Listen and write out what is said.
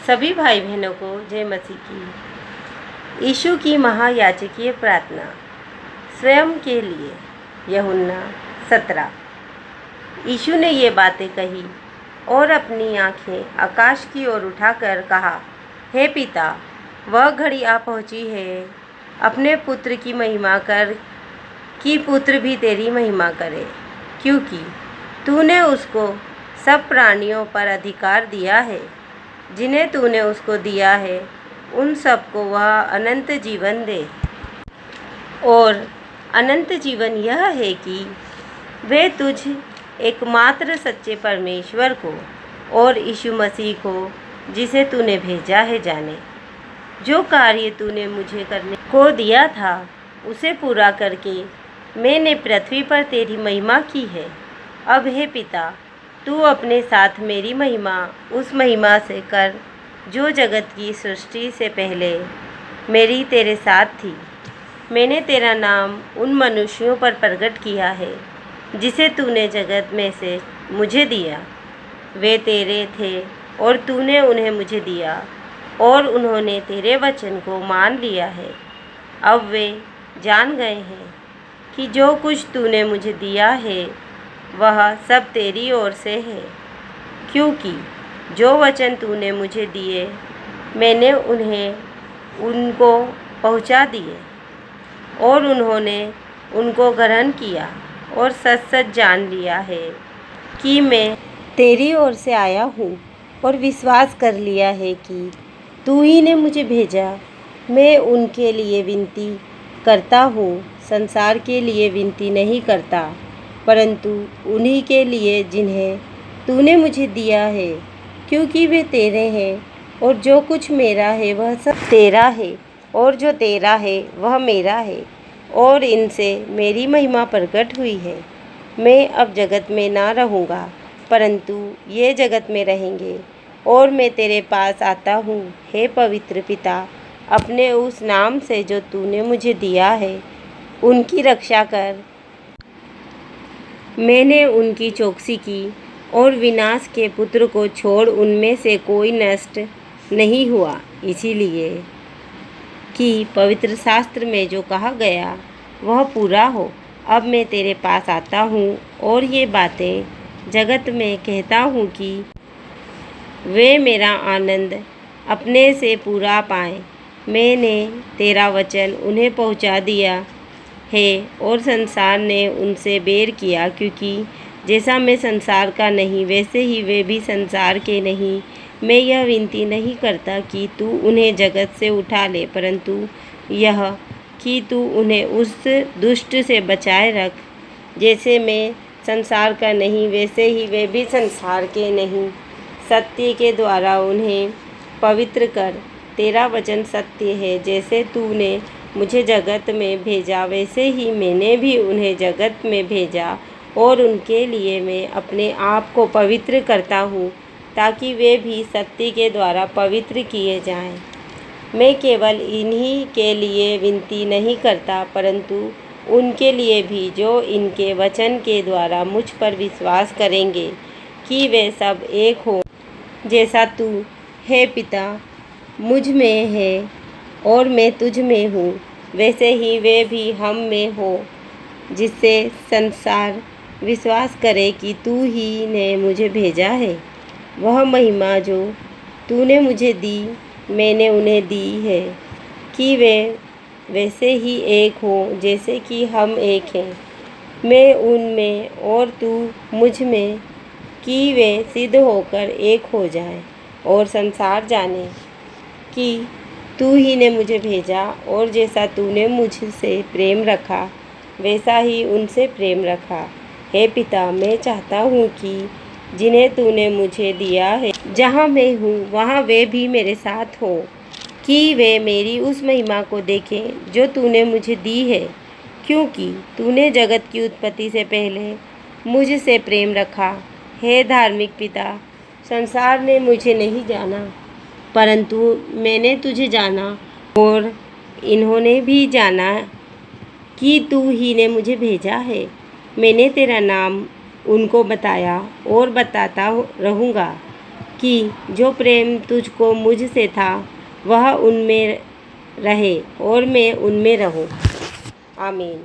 सभी भाई बहनों को जय मसीह की। यीशु की महायाजकीय प्रार्थना स्वयं के लिए। यूहन्ना 17। यीशु ने ये बातें कही और अपनी आंखें आकाश की ओर उठाकर कहा, हे पिता, वह घड़ी आ पहुंची है। अपने पुत्र की महिमा कर कि पुत्र भी तेरी महिमा करे, क्योंकि तूने उसको सब प्राणियों पर अधिकार दिया है। जिन्हें तूने उसको दिया है उन सबको वह अनंत जीवन दे। और अनंत जीवन यह है कि वे तुझ एकमात्र सच्चे परमेश्वर को और यीशु मसीह को जिसे तूने भेजा है जाने। जो कार्य तूने मुझे करने को दिया था उसे पूरा करके मैंने पृथ्वी पर तेरी महिमा की है। अब हे पिता, तू अपने साथ मेरी महिमा उस महिमा से कर जो जगत की सृष्टि से पहले मेरी तेरे साथ थी। मैंने तेरा नाम उन मनुष्यों पर प्रकट किया है जिसे तूने जगत में से मुझे दिया। वे तेरे थे और तूने उन्हें मुझे दिया और उन्होंने तेरे वचन को मान लिया है। अब वे जान गए हैं कि जो कुछ तूने मुझे दिया है वह सब तेरी ओर से है, क्योंकि जो वचन तूने मुझे दिए मैंने उन्हें उनको पहुंचा दिए और उन्होंने उनको ग्रहण किया और सच सच जान लिया है कि मैं तेरी ओर से आया हूँ और विश्वास कर लिया है कि तू ही ने मुझे भेजा। मैं उनके लिए विनती करता हूँ, संसार के लिए विनती नहीं करता, परंतु उन्हीं के लिए जिन्हें तूने मुझे दिया है, क्योंकि वे तेरे हैं और जो कुछ मेरा है वह सब तेरा है और जो तेरा है वह मेरा है और इनसे मेरी महिमा प्रकट हुई है। मैं अब जगत में ना रहूँगा, परंतु ये जगत में रहेंगे और मैं तेरे पास आता हूँ। हे पवित्र पिता, अपने उस नाम से जो तूने मुझे दिया है उनकी रक्षा कर। मैंने उनकी चौकसी की और विनाश के पुत्र को छोड़ उनमें से कोई नष्ट नहीं हुआ, इसीलिए कि पवित्र शास्त्र में जो कहा गया वह पूरा हो। अब मैं तेरे पास आता हूँ और ये बातें जगत में कहता हूँ कि वे मेरा आनंद अपने से पूरा पाएँ। मैंने तेरा वचन उन्हें पहुँचा दिया है और संसार ने उनसे बैर किया, क्योंकि जैसा मैं संसार का नहीं वैसे ही वे भी संसार के नहीं। मैं यह विनती नहीं करता कि तू उन्हें जगत से उठा ले, परंतु यह कि तू उन्हें उस दुष्ट से बचाए रख। जैसे मैं संसार का नहीं वैसे ही वे भी संसार के नहीं। सत्य के द्वारा उन्हें पवित्र कर। तेरा वचन सत्य है। जैसे तूने मुझे जगत में भेजा वैसे ही मैंने भी उन्हें जगत में भेजा और उनके लिए मैं अपने आप को पवित्र करता हूँ, ताकि वे भी सत्य के द्वारा पवित्र किए जाएं। मैं केवल इन्हीं के लिए विनती नहीं करता, परंतु उनके लिए भी जो इनके वचन के द्वारा मुझ पर विश्वास करेंगे, कि वे सब एक हों, जैसा तू, हे पिता, मुझ में है और मैं तुझ में हूँ, वैसे ही वे भी हम में हो, जिससे संसार विश्वास करे कि तू ही ने मुझे भेजा है। वह महिमा जो तूने मुझे दी मैंने उन्हें दी है, कि वे वैसे ही एक हों जैसे कि हम एक हैं। मैं उनमें और तू मुझ में, कि वे सिद्ध होकर एक हो जाएं और संसार जाने कि तू ही ने मुझे भेजा और जैसा तूने मुझसे प्रेम रखा वैसा ही उनसे प्रेम रखा। हे पिता, मैं चाहता हूँ कि जिन्हें तूने मुझे दिया है, जहाँ मैं हूँ वहाँ वे भी मेरे साथ हों, कि वे मेरी उस महिमा को देखें जो तूने मुझे दी है, क्योंकि तूने जगत की उत्पत्ति से पहले मुझसे प्रेम रखा। हे धार्मिक पिता, संसार ने मुझे नहीं जाना, परंतु मैंने तुझे जाना और इन्होंने भी जाना कि तू ही ने मुझे भेजा है। मैंने तेरा नाम उनको बताया और बताता रहूँगा, कि जो प्रेम तुझको मुझसे था वह उनमें रहे और मैं उनमें रहूं। आमीन।